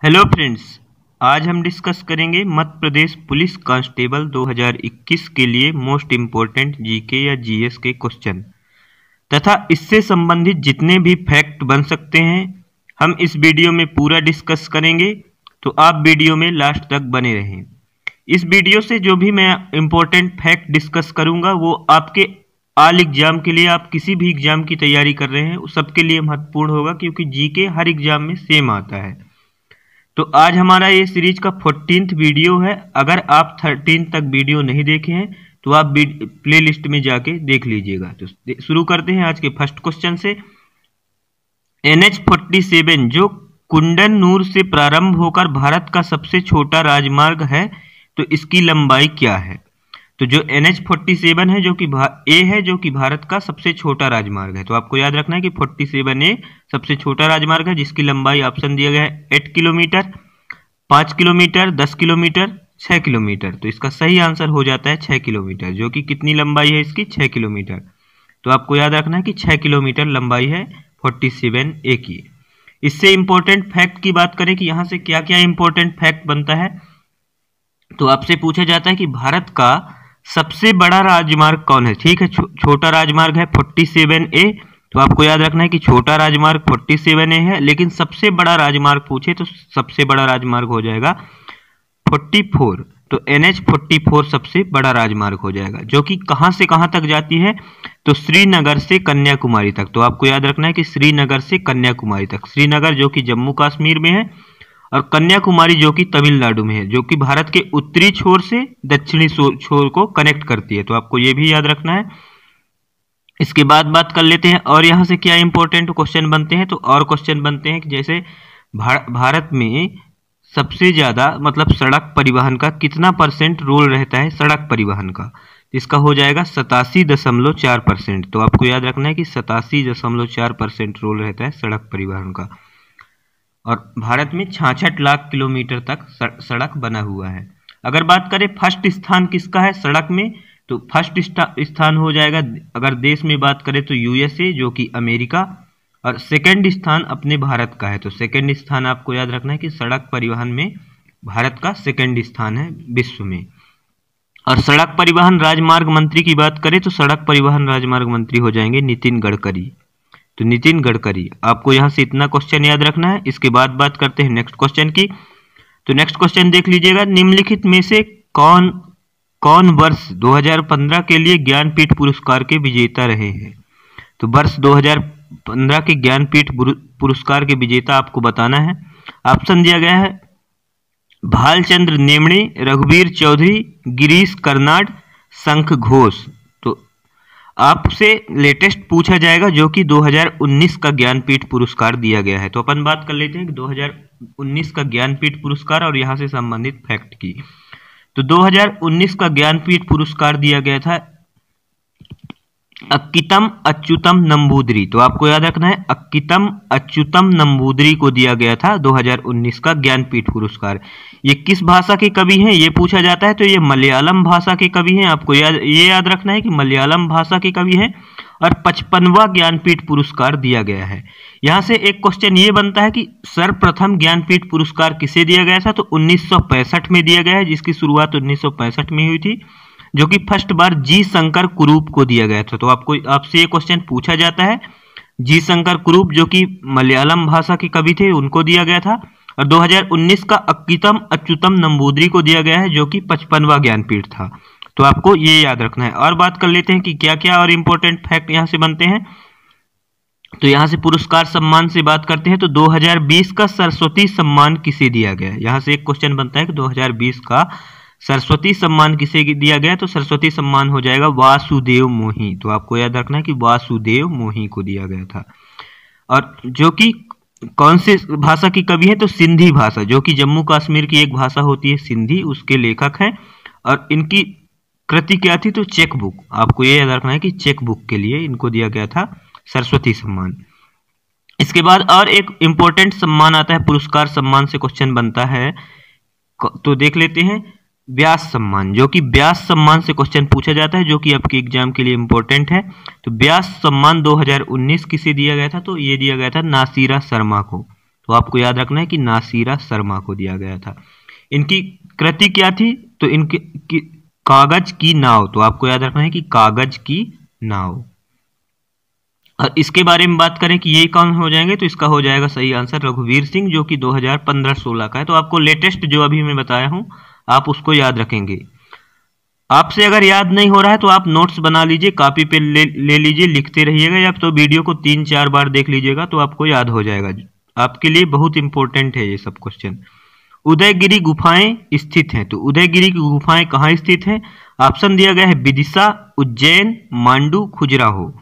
Hello friends, आज हम discuss करेंगे मध्य प्रदेश पुलिस कांस्टेबल 2021 के लिए मोस्ट इम्पोर्टेंट जीके या जीएस के क्वेश्चन तथा इससे संबंधित जितने भी फैक्ट बन सकते हैं हम इस वीडियो में पूरा डिस्कस करेंगे। तो आप वीडियो में लास्ट तक बने रहें। इस वीडियो से जो भी मैं इम्पोर्टेंट फैक्ट डिस्कस करूंगा वो आपके ऑल एग्जाम के लिए, आप किसी भी एग्जाम की तैयारी कर रहे हैं उस सबके लिए महत्वपूर्ण होगा, क्योंकि जीके हर एग्जाम में सेम आता है। तो आज हमारा ये सीरीज का 14th वीडियो है। अगर आप 13 तक वीडियो नहीं देखे हैं तो आप प्लेलिस्ट में जाके देख लीजिएगा। तो शुरू करते हैं आज के फर्स्ट क्वेश्चन से। NH47 जो कुंडनूर से प्रारंभ होकर भारत का सबसे छोटा राजमार्ग है, तो इसकी लंबाई क्या है? तो जो NH47 है जो कि ए है, जो कि भारत का सबसे छोटा राजमार्ग है। तो आपको याद रखना है कि 47A सबसे छोटा राजमार्ग है, जिसकी लंबाई ऑप्शन दिया गया है 8 किलोमीटर, 5 किलोमीटर, 10 किलोमीटर, 6 किलोमीटर। तो इसका सही आंसर हो जाता है 6 किलोमीटर, जो कि कितनी लंबाई है इसकी? 6 किलोमीटर। तो आपको याद रखना है कि 6 किलोमीटर लंबाई है 47A की। इससे इंपॉर्टेंट फैक्ट की बात करें कि यहाँ से क्या क्या इंपॉर्टेंट फैक्ट बनता है, तो आपसे पूछा जाता है कि भारत का सबसे बड़ा राजमार्ग कौन है। ठीक है, छोटा राजमार्ग है 47A। तो आपको याद रखना है कि छोटा राजमार्ग 47A है, लेकिन सबसे बड़ा राजमार्ग पूछे तो सबसे बड़ा राजमार्ग हो जाएगा 44। तो NH44 सबसे बड़ा राजमार्ग हो जाएगा, जो कि कहां से कहां तक जाती है? तो श्रीनगर से कन्याकुमारी तक। तो आपको याद रखना है कि श्रीनगर से कन्याकुमारी तक। श्रीनगर जो कि जम्मू कश्मीर में है और कन्याकुमारी जो कि तमिलनाडु में है, जो कि भारत के उत्तरी छोर से दक्षिणी छोर को कनेक्ट करती है। तो आपको ये भी याद रखना है। इसके बाद बात कर लेते हैं और यहाँ से क्या इंपॉर्टेंट क्वेश्चन बनते हैं। तो और क्वेश्चन बनते हैं कि जैसे भारत में सबसे ज्यादा मतलब सड़क परिवहन का कितना % रोल रहता है सड़क परिवहन का? इसका हो जाएगा 87.4%। तो आपको याद रखना है कि 87.4% रोल रहता है सड़क परिवहन का। और भारत में 66 लाख किलोमीटर तक सड़क बना हुआ है। अगर बात करें फर्स्ट स्थान किसका है सड़क में, तो फर्स्ट स्थान हो जाएगा, अगर देश में बात करें तो USA जो कि अमेरिका, और सेकंड स्थान अपने भारत का है। तो सेकंड स्थान आपको याद रखना है कि सड़क परिवहन में भारत का सेकंड स्थान है विश्व में। और सड़क परिवहन राजमार्ग मंत्री की बात करें तो सड़क परिवहन राजमार्ग मंत्री हो जाएंगे नितिन गडकरी। तो नितिन गडकरी, आपको यहां से इतना क्वेश्चन याद रखना है। इसके बाद बात करते हैं नेक्स्ट क्वेश्चन की। तो नेक्स्ट क्वेश्चन देख लीजिएगा, निम्नलिखित में से कौन वर्ष 2015 के लिए ज्ञानपीठ पुरस्कार के विजेता रहे हैं? तो वर्ष 2015 के ज्ञानपीठ पुरस्कार के विजेता आपको बताना है। ऑप्शन दिया गया है भालचंद्र नेमणे, रघुवीर चौधरी, गिरीश कर्नाड, शंख घोष। तो आपसे लेटेस्ट पूछा जाएगा जो कि 2019 का ज्ञानपीठ पुरस्कार दिया गया है। तो अपन बात कर लेते हैं कि 2019 का ज्ञानपीठ पुरस्कार और यहां से संबंधित फैक्ट की। तो 2019 का ज्ञानपीठ पुरस्कार दिया गया था अक्कीतम अच्युतम नंबूदरी। तो आपको याद रखना है अक्कीतम अच्युतम नंबूदरी को दिया गया था 2019 का ज्ञानपीठ पुरस्कार। ये किस भाषा के कवि हैं ये पूछा जाता है, तो ये मलयालम भाषा के कवि हैं। आपको ये याद रखना है कि मलयालम भाषा के कवि हैं। और 55वां ज्ञानपीठ पुरस्कार दिया गया है। यहाँ से एक क्वेश्चन ये बनता है कि सर्वप्रथम ज्ञानपीठ पुरस्कार किसे दिया गया था? तो 1965 में दिया गया है, जिसकी शुरुआत 1965 में हुई थी, जो कि फर्स्ट बार जी शंकर कुरूप को दिया गया था। तो आपसे ये क्वेश्चन पूछा जाता है, जी शंकर कुरूप जो कि मलयालम भाषा के कवि थे उनको दिया गया था। और 2019 का अक्कीतम अच्युतम नंबूदरी को दिया गया है, जो कि 55वां ज्ञानपीठ था। तो आपको ये याद रखना है। और बात कर लेते हैं कि क्या क्या और इंपॉर्टेंट फैक्ट यहाँ से बनते हैं। तो यहाँ से पुरस्कार सम्मान से बात करते हैं। तो 2020 का सरस्वती सम्मान किसे दिया गया? यहाँ से एक क्वेश्चन बनता है कि 2020 का सरस्वती सम्मान किसे दिया गया? तो सरस्वती सम्मान हो जाएगा वासुदेव मोही। तो आपको याद रखना है कि वासुदेव मोही को दिया गया था। और जो कि कौन से भाषा की कवि है? तो सिंधी भाषा, जो कि जम्मू कश्मीर की एक भाषा होती है सिंधी, उसके लेखक हैं। और इनकी कृति क्या थी? तो चेक बुक। आपको ये याद रखना है कि चेक बुक के लिए इनको दिया गया था सरस्वती सम्मान। इसके बाद और एक इंपॉर्टेंट सम्मान आता है, पुरस्कार सम्मान से क्वेश्चन बनता है, तो देख लेते हैं व्यास सम्मान। जो कि व्यास सम्मान से क्वेश्चन पूछा जाता है, जो कि आपके एग्जाम के लिए इंपॉर्टेंट है। तो व्यास सम्मान 2019 किसे दिया गया था? तो ये दिया गया था नासिरा शर्मा को। तो आपको याद रखना है कि नासिरा शर्मा को दिया गया था। इनकी कृति क्या थी? तो इनकी कागज की नाव, तो आपको याद रखना है कि कागज की नाव। और इसके बारे में बात करें कि ये कौन हो जाएंगे, तो इसका हो जाएगा सही आंसर रघुवीर सिंह, जो कि 2015-16 का है। तो आपको लेटेस्ट जो अभी मैं बताया हूं आप उसको याद रखेंगे। आपसे अगर याद नहीं हो रहा है तो आप नोट्स बना लीजिए, कॉपी पे ले लीजिए, लिखते रहिएगा, या तो वीडियो को 3-4 बार देख लीजिएगा तो आपको याद हो जाएगा। आपके लिए बहुत इंपॉर्टेंट है ये सब क्वेश्चन। उदयगिरी गुफाएं स्थित हैं, तो उदयगिरी की गुफाएं कहाँ स्थित हैं? ऑप्शन दिया गया है विदिशा, उज्जैन, मांडू, खजुराहो।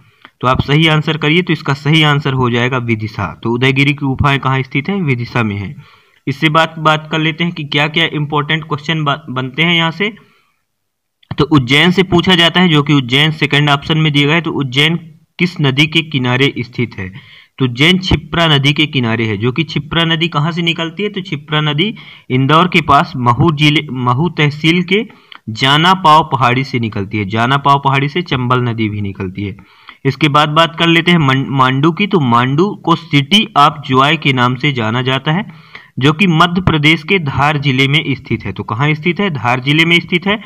तो आप सही आंसर करिए, तो इसका सही आंसर हो जाएगा विदिशा। तो उदयगिरी की गुफाएं कहाँ स्थित हैं? विदिशा में है। इससे बात कर लेते हैं कि क्या क्या इंपॉर्टेंट क्वेश्चन बनते हैं यहाँ से। तो उज्जैन से पूछा जाता है, जो कि उज्जैन सेकंड ऑप्शन में दिया गया है। तो उज्जैन किस नदी के किनारे स्थित है? तो उज्जैन क्षिप्रा नदी के किनारे है, जो कि क्षिप्रा नदी कहाँ से निकलती है? तो क्षिप्रा नदी इंदौर के पास महू तहसील के जाना पाव पहाड़ी से निकलती है। जाना पाव पहाड़ी से चंबल नदी भी निकलती है। इसके बाद बात कर लेते हैं मांडू की। तो मांडू को सिटी ऑफ जॉय के नाम से जाना जाता है, जो कि मध्य प्रदेश के धार जिले में स्थित है। तो कहाँ स्थित है? धार जिले में स्थित है,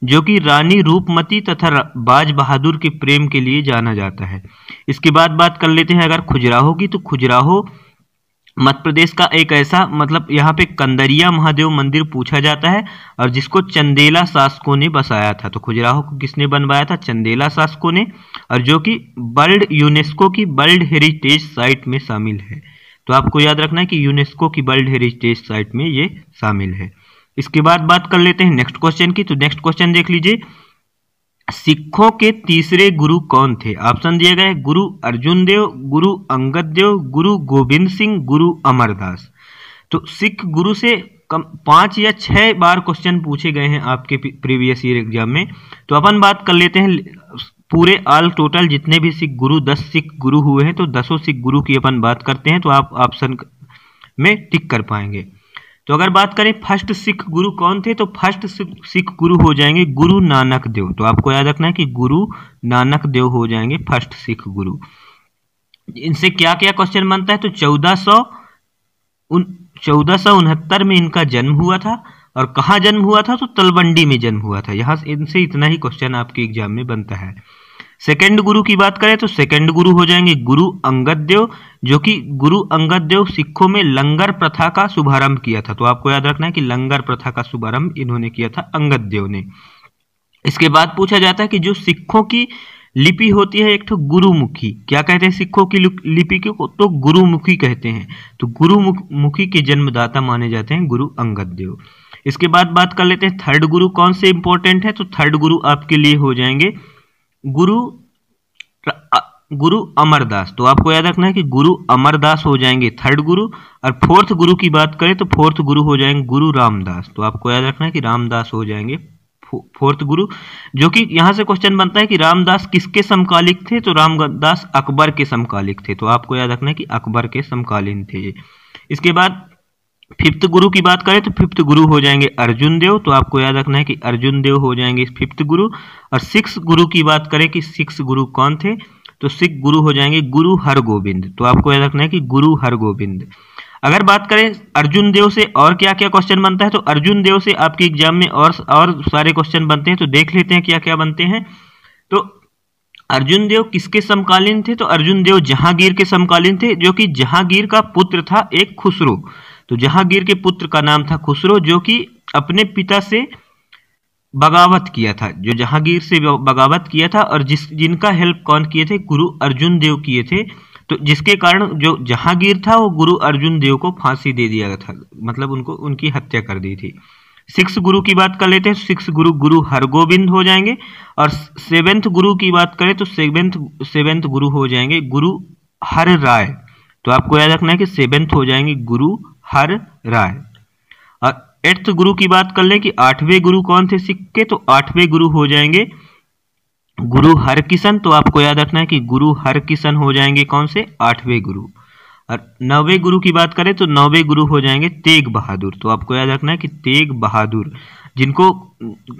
जो कि रानी रूपमती तथा बाज बहादुर के प्रेम के लिए जाना जाता है। इसके बाद बात कर लेते हैं अगर खजुराहो की। तो खजुराहो मध्य प्रदेश का एक ऐसा, मतलब यहाँ पे कंदरिया महादेव मंदिर पूछा जाता है, और जिसको चंदेला शासकों ने बसाया था। तो खजुराहो को किसने बनवाया था? चंदेला शासकों ने, और जो कि यूनेस्को की वर्ल्ड हेरिटेज साइट में शामिल है। तो आपको याद रखना है कि यूनेस्को की वर्ल्ड हेरिटेज साइट में ये शामिल है। इसके बाद बात कर लेते हैं नेक्स्ट क्वेश्चन की। तो नेक्स्ट क्वेश्चन देख लीजिए, सिखों के तीसरे गुरु कौन थे? ऑप्शन दिए गए गुरु अर्जुन देव, गुरु अंगद देव, गुरु गोविंद सिंह, गुरु अमरदास। तो सिख गुरु से 5 या 6 बार क्वेश्चन पूछे गए हैं आपके प्रीवियस ईयर एग्जाम में। तो अपन बात कर लेते हैं पूरे ऑल टोटल जितने भी सिख गुरु, 10 सिख गुरु हुए हैं, तो 10 सिख गुरु की अपन बात करते हैं, तो आप ऑप्शन में टिक कर पाएंगे। तो अगर बात करें फर्स्ट सिख गुरु कौन थे, तो फर्स्ट सिख गुरु हो जाएंगे गुरु नानक देव। तो आपको याद रखना है कि गुरु नानक देव हो जाएंगे फर्स्ट सिख गुरु। इनसे क्या क्या क्वेश्चन बनता है? तो 1469 में इनका जन्म हुआ था, और कहाँ जन्म हुआ था? तो तलवंडी में जन्म हुआ था। यहाँ इनसे इतना ही क्वेश्चन आपके एग्जाम में बनता है। सेकंड गुरु की बात करें तो सेकंड गुरु हो जाएंगे गुरु अंगद देव, जो कि गुरु अंगद देव सिखों में लंगर प्रथा का शुभारंभ किया था। तो आपको याद रखना है कि लंगर प्रथा का शुभारंभ इन्होंने किया था, अंगद देव ने। इसके बाद पूछा जाता है कि जो सिखों की लिपि होती है एक तो गुरुमुखी, क्या कहते हैं सिखों की लिपि को? तो गुरुमुखी कहते हैं। तो गुरुमुखी के जन्मदाता माने जाते हैं गुरु अंगद देव। इसके बाद बात कर लेते हैं थर्ड गुरु कौन से इंपॉर्टेंट है। तो थर्ड गुरु आपके लिए हो जाएंगे गुरु अमरदास। तो आपको याद रखना है कि गुरु अमरदास हो जाएंगे थर्ड गुरु। और फोर्थ गुरु की बात करें तो फोर्थ गुरु हो जाएंगे गुरु रामदास। तो आपको याद रखना है कि रामदास हो जाएंगे फोर्थ गुरु। जो कि यहां से क्वेश्चन बनता है कि रामदास किसके समकालिक थे? तो रामदास अकबर के समकालिक थे। तो आपको याद रखना है कि अकबर के समकालीन थे। इसके बाद फिफ्थ गुरु की बात करें तो फिफ्थ गुरु हो जाएंगे अर्जुन देव। तो आपको याद रखना है कि अर्जुन देव हो जाएंगे फिफ्थ गुरु। और सिक्स गुरु की बात करें कि सिक्स गुरु कौन थे? तो सिक्स गुरु हो जाएंगे गुरु हरगोविंद। तो आपको याद रखना है कि गुरु हरगोविंद। अगर बात करें अर्जुन देव से और क्या क्या क्वेश्चन बनता है, तो अर्जुन देव से आपके एग्जाम में और सारे क्वेश्चन बनते हैं। तो देख लेते हैं क्या क्या बनते हैं। तो अर्जुन देव किसके समकालीन थे? तो अर्जुन देव जहांगीर के समकालीन थे, जो कि जहांगीर का पुत्र था एक खुसरो। तो जहांगीर के पुत्र का नाम था खुसरो, जो कि अपने पिता से बगावत किया था, जो जहांगीर से बगावत किया था। और जिनका हेल्प कौन किए थे? गुरु अर्जुन देव किए थे। तो जिसके कारण जो जहांगीर था वो गुरु अर्जुन देव को फांसी दे दिया था, मतलब उनकी हत्या कर दी थी। सिक्स गुरु की बात कर लेते हैं। सिक्स गुरु गुरु हरगोविंद हो जाएंगे। और सेवेंथ गुरु की बात करें तो सेवेंथ गुरु हो जाएंगे गुरु हर राय। तो आपको याद रखना है कि सेवेंथ हो जाएंगे गुरु हर राय। और एट्थ गुरु की बात कर लें कि आठवें गुरु कौन थे सिख के? तो आठवें गुरु हो जाएंगे गुरु हरकिशन। तो आपको याद रखना है कि गुरु हरकिशन हो जाएंगे कौन से? आठवें गुरु। और नौवें गुरु की बात करें तो नौवें गुरु हो जाएंगे तेग बहादुर। तो आपको याद रखना है कि तेग बहादुर, जिनको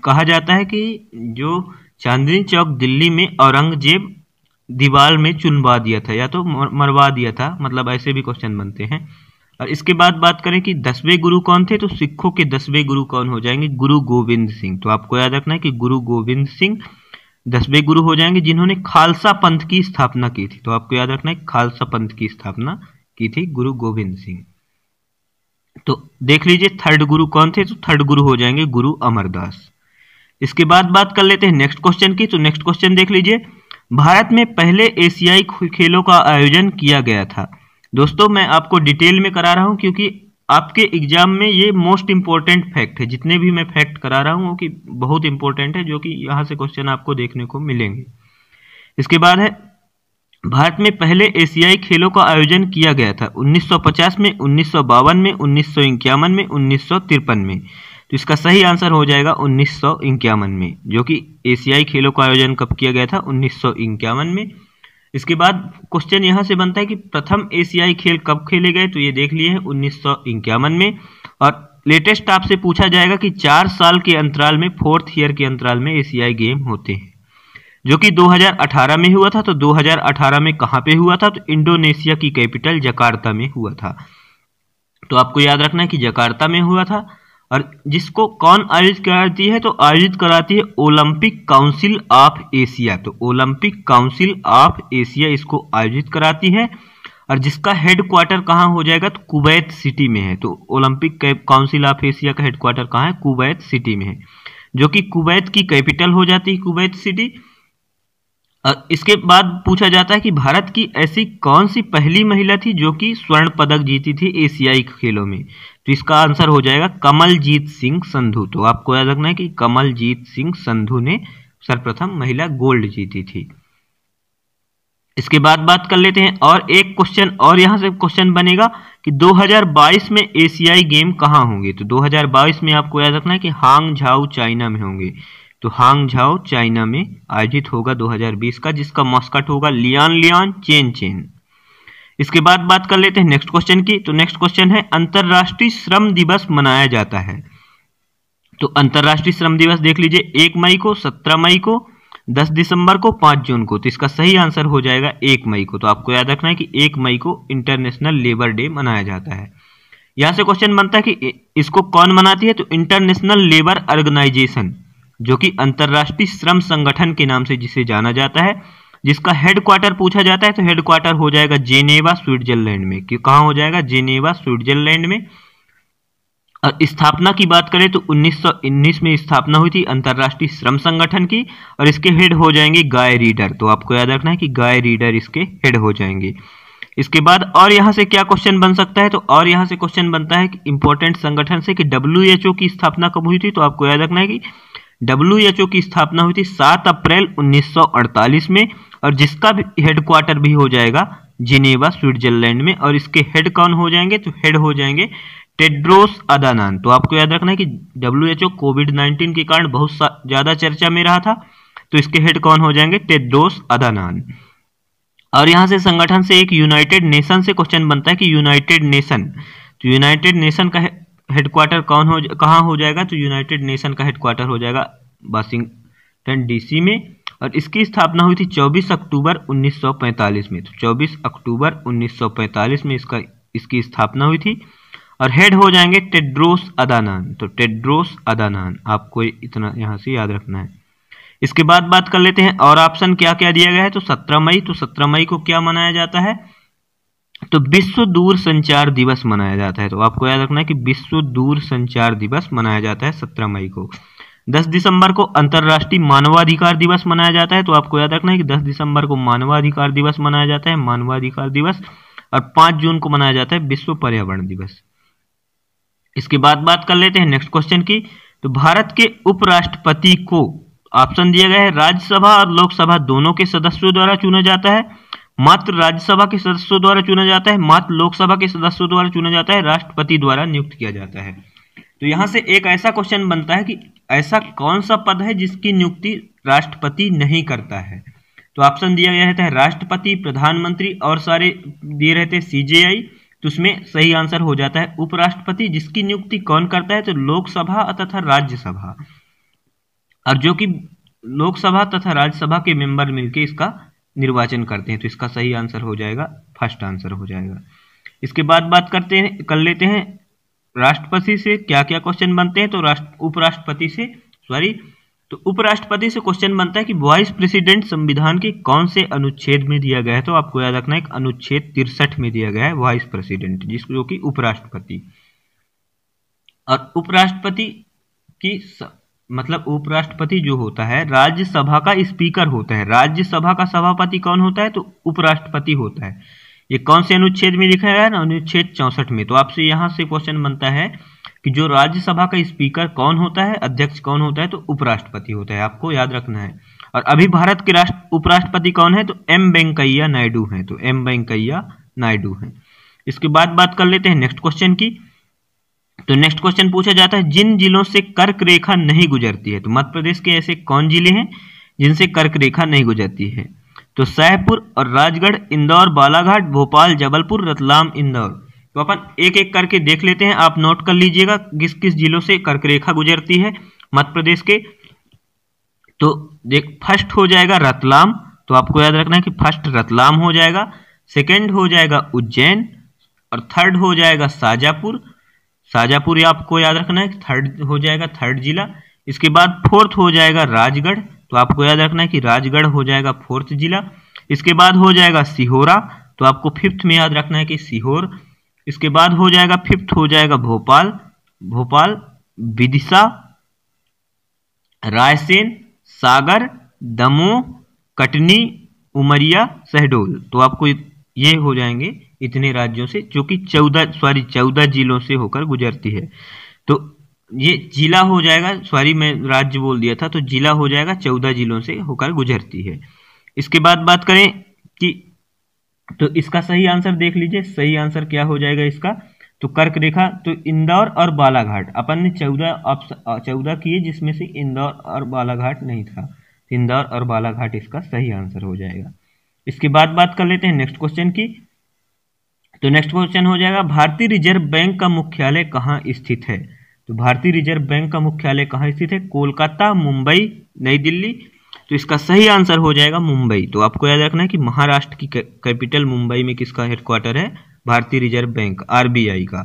कहा जाता है कि जो चांदनी चौक दिल्ली में औरंगजेब दीवार में चुनवा दिया था या तो मरवा दिया था, मतलब ऐसे भी क्वेश्चन बनते हैं। और इसके बाद बात करें कि 10वें गुरु कौन थे, तो सिखों के 10वें गुरु कौन हो जाएंगे, गुरु गोविंद सिंह। तो आपको याद रखना है कि गुरु गोविंद सिंह 10वें गुरु हो जाएंगे, जिन्होंने खालसा पंथ की स्थापना की थी। तो आपको याद रखना है खालसा पंथ की स्थापना की थी गुरु गोविंद सिंह। तो देख लीजिए थर्ड गुरु कौन थे, तो थर्ड गुरु हो जाएंगे गुरु अमरदास। इसके बाद बात कर लेते हैं नेक्स्ट क्वेश्चन की। तो नेक्स्ट क्वेश्चन देख लीजिए, भारत में पहले एशियाई खेलों का आयोजन किया गया था। दोस्तों मैं आपको डिटेल में करा रहा हूं क्योंकि आपके एग्जाम में ये मोस्ट इंपॉर्टेंट फैक्ट है। जितने भी मैं फैक्ट करा रहा हूं वो कि बहुत इंपॉर्टेंट है, जो कि यहां से क्वेश्चन आपको देखने को मिलेंगे। इसके बाद है, भारत में पहले एशियाई खेलों का आयोजन किया गया था 1950 में, 1952 में, 1951 में, 1953 में। तो इसका सही आंसर हो जाएगा 1951 में, जो कि एशियाई खेलों का आयोजन कब किया गया था, 1951 में। इसके बाद क्वेश्चन यहां से बनता है कि प्रथम एशियाई खेल कब खेले गए, तो ये देख लिए हैं 1951 में। और लेटेस्ट आपसे पूछा जाएगा कि 4 साल के अंतराल में, 4th ईयर के अंतराल में एशियाई गेम होते हैं, जो कि 2018 में हुआ था। तो 2018 में कहां पे हुआ था, तो इंडोनेशिया की कैपिटल जकार्ता में हुआ था। तो आपको याद रखना है कि जकार्ता में हुआ था। और जिसको कौन आयोजित कराती है, तो आयोजित कराती है ओलंपिक काउंसिल ऑफ एशिया। तो ओलंपिक काउंसिल ऑफ एशिया इसको आयोजित कराती है। और जिसका हेडक्वार्टर कहाँ हो जाएगा, तो कुवैत सिटी में है। तो ओलंपिक काउंसिल ऑफ एशिया का हेडक्वार्टर कहाँ है, कुवैत सिटी में है, जो कि कुवैत की कैपिटल हो जाती है कुवैत सिटी। इसके बाद पूछा जाता है कि भारत की ऐसी कौन सी पहली महिला थी जो कि स्वर्ण पदक जीती थी एशियाई खेलों में। तो इसका आंसर हो जाएगा कमलजीत सिंह संधू। तो आपको याद रखना है कि कमलजीत सिंह संधू ने सर्वप्रथम महिला गोल्ड जीती थी। इसके बाद बात कर लेते हैं और एक क्वेश्चन, और यहां से क्वेश्चन बनेगा कि 2022 में एशियाई गेम कहाँ होंगे। तो 2022 में आपको याद रखना है कि हांगझाऊ चाइना में होंगे। तो हांगझाऊ चाइना में आयोजित होगा 2020 का, जिसका मस्कट होगा लियान लियान चेन चेन। इसके बाद बात कर लेते हैं नेक्स्ट क्वेश्चन की। तो नेक्स्ट क्वेश्चन है, अंतरराष्ट्रीय श्रम दिवस मनाया जाता है। तो अंतरराष्ट्रीय श्रम दिवस देख लीजिए 1 मई को, 17 मई को, 10 दिसंबर को, 5 जून को। तो इसका सही आंसर हो जाएगा 1 मई को। तो आपको याद रखना है कि 1 मई को इंटरनेशनल लेबर डे मनाया जाता है। यहां से क्वेश्चन बनता है कि इसको कौन मनाती है, तो इंटरनेशनल लेबर ऑर्गेनाइजेशन, जो कि अंतरराष्ट्रीय श्रम संगठन के नाम से जिसे जाना जाता है। जिसका हेडक्वार्टर पूछा जाता है, तो हेडक्वार्टर हो जाएगा जेनेवा स्विट्जरलैंड में। कि कहां हो जाएगा, जेनेवा स्विट्जरलैंड में। और स्थापना की बात करें तो 1919 में स्थापना हुई थी अंतरराष्ट्रीय श्रम संगठन की, और इसके हेड हो जाएंगे गाय रीडर। तो आपको याद रखना है कि गाय रीडर इसके हेड हो जाएंगे। इसके बाद और यहां से क्या क्वेश्चन बन सकता है, तो और यहां से क्वेश्चन बनता है कि इंपॉर्टेंट संगठन से कि WHO की स्थापना कब हुई थी। तो आपको याद रखना है कि WHO की स्थापना हुई थी 7 अप्रैल 1948 में, और जिसका भी हेडक्वार्टर भी हो जाएगा जिनेवा स्विट्जरलैंड में। और इसके हेड कौन हो जाएंगे, तो हेड हो जाएंगे टेड्रोस अदानॉन। तो आपको याद रखना है कि WHO कोविड-19 के कारण बहुत ज्यादा चर्चा में रहा था, तो इसके हेड कौन हो जाएंगे, टेड्रोस अदानॉन। और यहां से संगठन से एक यूनाइटेड नेशन से क्वेश्चन बनता है कि यूनाइटेड नेशन, तो यूनाइटेड नेशन का हेडक्वार्टर कहां हो जाएगा, तो यूनाइटेड नेशन का हेडक्वार्टर हो जाएगा वाशिंगटन DC में। और इसकी स्थापना हुई थी 24 अक्टूबर 1945 में। तो 24 अक्टूबर 1945 में इसकी स्थापना हुई थी। और हेड हो जाएंगे टेड्रोस अदानॉन। तो टेड्रोस अदानॉन आपको इतना यहां से याद रखना है। इसके बाद बात कर लेते हैं और ऑप्शन क्या क्या दिया गया है, तो 17 मई। तो 17 मई को क्या मनाया जाता है, तो विश्व दूर संचार दिवस मनाया जाता है। तो आपको याद रखना है कि विश्व दूर संचार दिवस मनाया जाता है 17 मई को। 10 दिसंबर को अंतर्राष्ट्रीय मानवाधिकार दिवस मनाया जाता है। तो आपको याद रखना है कि 10 दिसंबर को मानवाधिकार दिवस मनाया जाता है, मानवाधिकार दिवस। और 5 जून को मनाया जाता है विश्व पर्यावरण दिवस। इसके बाद बात कर लेते हैं नेक्स्ट क्वेश्चन की। तो भारत के उपराष्ट्रपति को ऑप्शन दिया गया है, राज्यसभा और लोकसभा दोनों के सदस्यों द्वारा चुना जाता है, मात्र राज्यसभा के सदस्यों द्वारा चुना जाता है, मात्र लोकसभा के सदस्यों द्वारा चुना जाता है, राष्ट्रपति द्वारा नियुक्त किया जाता है। तो यहां से एक ऐसा क्वेश्चन बनता है कि ऐसा कौन सा पद है जिसकी नियुक्ति राष्ट्रपति नहीं करता है। तो ऑप्शन दिया गया रहता है राष्ट्रपति, प्रधानमंत्री और सारे दिए रहते हैं CJI। तो उसमें सही आंसर हो जाता है उपराष्ट्रपति, जिसकी नियुक्ति कौन करता है, तो लोकसभा तथा राज्यसभा। और जो कि लोकसभा तथा राज्यसभा के मेंबर मिलकर इसका निर्वाचन करते हैं। तो इसका सही आंसर हो जाएगा, फर्स्ट आंसर हो जाएगा। इसके बाद बात कर लेते हैं राष्ट्रपति से क्या क्या क्वेश्चन बनते हैं। तो उपराष्ट्रपति से तो उपराष्ट्रपति से क्वेश्चन बनता है कि वाइस प्रेसिडेंट संविधान के कौन से अनुच्छेद में दिया गया है। तो आपको याद रखना है अनुच्छेद 63 में दिया गया है वाइस प्रेसिडेंट, जो कि उपराष्ट्रपति। और उपराष्ट्रपति की मतलब उपराष्ट्रपति जो होता है राज्यसभा का स्पीकर होता है। राज्यसभा का सभापति कौन होता है? तो उपराष्ट्रपति होता है। ये कौन से अनुच्छेद में लिखा है? अनुच्छेद 64 में। तो आपसे यहाँ से क्वेश्चन बनता है कि जो राज्यसभा का स्पीकर कौन होता है, अध्यक्ष कौन होता है? तो उपराष्ट्रपति होता है, आपको याद रखना है। और अभी भारत के उपराष्ट्रपति कौन है? तो एम वेंकैया नायडू हैं। तो एम वेंकैया नायडू हैं। इसके बाद बात कर लेते हैं नेक्स्ट क्वेश्चन की। तो नेक्स्ट क्वेश्चन पूछा जाता है जिन जिलों से कर्क रेखा नहीं गुजरती है। तो मध्य प्रदेश के ऐसे कौन जिले हैं जिनसे कर्क रेखा नहीं गुजरती है? तो शाहपुर और राजगढ़, इंदौर, बालाघाट, भोपाल, जबलपुर, रतलाम, इंदौर। तो अपन एक एक करके देख लेते हैं, आप नोट कर लीजिएगा किस किस जिलों से कर्क रेखा गुजरती है मध्य प्रदेश के। तो फर्स्ट हो जाएगा रतलाम। तो आपको याद रखना है कि फर्स्ट रतलाम हो जाएगा, सेकंड हो जाएगा उज्जैन, और थर्ड हो जाएगा शाजापुर। शाजापुर आपको याद रखना है थर्ड हो जाएगा, थर्ड जिला। इसके बाद फोर्थ हो जाएगा राजगढ़। तो आपको याद रखना है कि राजगढ़ हो जाएगा फोर्थ जिला। इसके बाद हो जाएगा सिहोरा। तो आपको फिफ्थ में याद रखना है कि सीहोर। इसके बाद हो जाएगा फिफ्थ हो जाएगा भोपाल। भोपाल, विदिशा, रायसेन, सागर, दमोह, कटनी, उमरिया, शहडोल। तो आपको ये हो जाएंगे इतने राज्यों से, जो कि 14 जिलों से होकर गुजरती है। तो ये जिला हो जाएगा, मैं राज्य बोल दिया था, तो जिला हो जाएगा 14 जिलों से होकर गुजरती है। इसके बाद बात करें कि तो इसका सही आंसर देख लीजिए, सही आंसर क्या हो जाएगा इसका? तो कर्क रेखा, तो इंदौर और बालाघाट। अपन ने 14 किए जिसमें से इंदौर और बालाघाट नहीं था। इंदौर और बालाघाट इसका सही आंसर हो जाएगा। इसके बाद बात कर लेते हैं नेक्स्ट क्वेश्चन की। तो नेक्स्ट क्वेश्चन हो जाएगा भारतीय रिजर्व बैंक का मुख्यालय कहाँ स्थित है? तो भारतीय रिजर्व बैंक का मुख्यालय कहाँ स्थित है? कोलकाता, मुंबई, नई दिल्ली। तो इसका सही आंसर हो जाएगा मुंबई। तो आपको याद रखना है कि महाराष्ट्र की कैपिटल मुंबई में किसका हेडक्वार्टर है? भारतीय रिजर्व बैंक, आरबीआई का।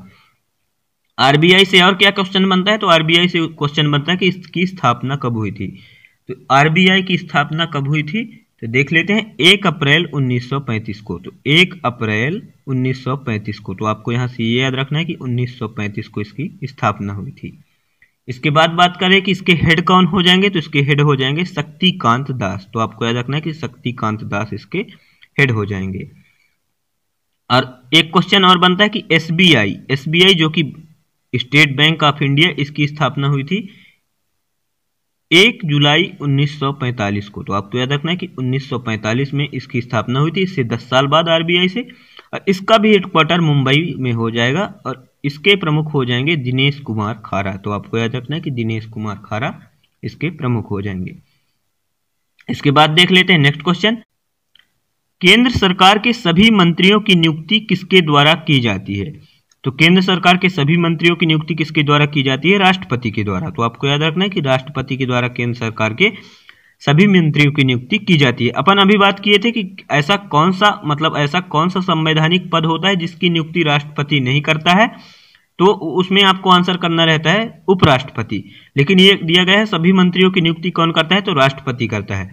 आरबीआई से और क्या क्वेश्चन बनता है? तो आरबीआई से क्वेश्चन बनता है कि इसकी स्थापना कब हुई थी। तो आरबीआई की स्थापना कब हुई थी? तो देख लेते हैं 1 अप्रैल 1935 को। तो 1 अप्रैल 1935 को। तो आपको यहाँ से ये याद रखना है कि 1935 को इसकी स्थापना हुई थी। इसके बाद बात करें कि इसके हेड कौन हो जाएंगे? तो इसके हेड हो जाएंगे शक्तिकांत दास। तो आपको याद रखना है कि शक्तिकांत दास इसके हेड हो जाएंगे। और एक क्वेश्चन और बनता है कि एसबीआई जो कि स्टेट बैंक ऑफ इंडिया, इसकी स्थापना हुई थी 1 जुलाई 1945 को। तो आपको याद रखना है कि 1945 में इसकी स्थापना हुई थी, इससे 10 साल बाद आरबीआई से। और इसका भी हेडक्वार्टर मुंबई में हो जाएगा, और इसके प्रमुख हो जाएंगे दिनेश कुमार खारा। तो आपको याद रखना है कि दिनेश कुमार खारा इसके प्रमुख हो जाएंगे। इसके बाद देख लेते हैं नेक्स्ट क्वेश्चन। केंद्र सरकार के सभी मंत्रियों की नियुक्ति किसके द्वारा की जाती है? तो केंद्र सरकार के सभी मंत्रियों की नियुक्ति किसके द्वारा की जाती है? राष्ट्रपति के द्वारा। तो आपको याद रखना है कि राष्ट्रपति के द्वारा केंद्र सरकार के सभी मंत्रियों की नियुक्ति की जाती है। अपन अभी बात किए थे कि ऐसा कौन सा संवैधानिक पद होता है जिसकी नियुक्ति राष्ट्रपति नहीं करता है? तो उसमें आपको आंसर करना रहता है उपराष्ट्रपति। लेकिन ये दिया गया है सभी मंत्रियों की नियुक्ति कौन करता है? तो राष्ट्रपति करता है।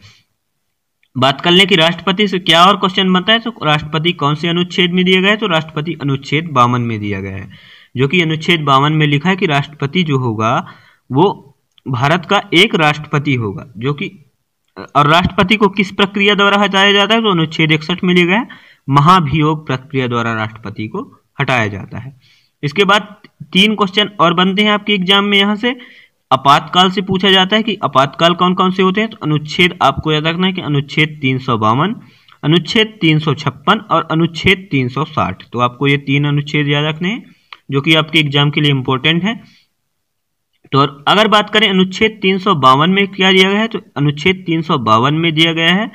बात कर लें कि राष्ट्रपति से क्या और क्वेश्चन बनता है। तो राष्ट्रपति कौन से अनुच्छेद में दिया गया है? तो राष्ट्रपति अनुच्छेद 52 में दिया गया है, जो कि अनुच्छेद 52 में लिखा है कि राष्ट्रपति जो होगा वो भारत का एक राष्ट्रपति होगा, जो कि और राष्ट्रपति को किस प्रक्रिया द्वारा हटाया जाता है? तो अनुच्छेद 61 में लिखा गया है महाभियोग प्रक्रिया द्वारा राष्ट्रपति को हटाया जाता है। इसके बाद 3 क्वेश्चन और बनते हैं आपके एग्जाम में। यहाँ से आपातकाल से पूछा जाता है कि आपातकाल कौन कौन से होते हैं। तो अनुच्छेद आपको याद रखना है कि अनुच्छेद 352, अनुच्छेद 356 और अनुच्छेद 360। तो आपको ये 3 अनुच्छेद याद रखने हैं, जो कि आपके एग्जाम के लिए इंपॉर्टेंट है। तो अगर बात करें अनुच्छेद 352 में क्या दिया गया है? तो अनुच्छेद 352 में दिया गया है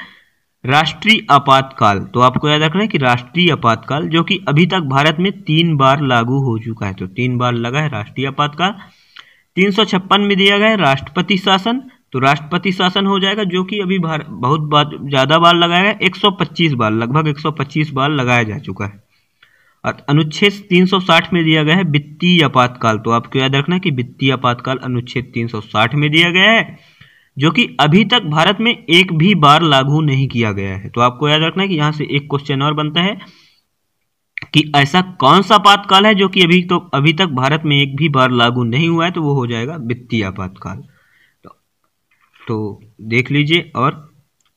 राष्ट्रीय आपातकाल। तो आपको याद रखना है कि राष्ट्रीय आपातकाल, जो कि अभी तक भारत में 3 बार लागू हो चुका है। तो 3 बार लगा है राष्ट्रीय आपातकाल। 356 में दिया गया है राष्ट्रपति शासन। तो राष्ट्रपति शासन हो जाएगा, जो कि अभी बहुत ज्यादा बार लगाया गया, 125 बार, लगभग 125 बार लगाया जा चुका है। अनुच्छेद 360 में दिया गया है वित्तीय आपातकाल। तो आपको याद रखना कि वित्तीय आपातकाल अनुच्छेद 360 में दिया गया है, जो कि अभी तक भारत में एक भी बार लागू नहीं किया गया है। तो आपको याद रखना है कि यहां से एक क्वेश्चन और बनता है कि ऐसा कौन सा आपातकाल है जो कि अभी तक भारत में एक भी बार लागू नहीं हुआ है, तो वो हो जाएगा वित्तीय आपातकाल। तो देख लीजिए। और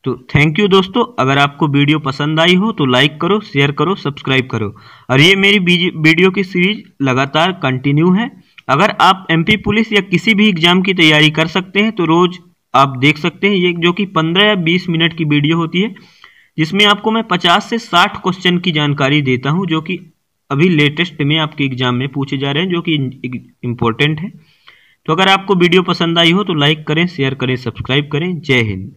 तो थैंक यू दोस्तों, अगर आपको वीडियो पसंद आई हो तो लाइक करो, शेयर करो, सब्सक्राइब करो। और ये मेरी वीडियो की सीरीज लगातार कंटिन्यू है। अगर आप एमपी पुलिस या किसी भी एग्जाम की तैयारी कर सकते हैं तो रोज आप देख सकते हैं ये, जो कि 15 या 20 मिनट की वीडियो होती है, जिसमें आपको मैं 50 से 60 क्वेश्चन की जानकारी देता हूं, जो कि अभी लेटेस्ट में आपके एग्जाम में पूछे जा रहे हैं, जो कि इम्पोर्टेंट है। तो अगर आपको वीडियो पसंद आई हो तो लाइक करें, शेयर करें, सब्सक्राइब करें। जय हिंद।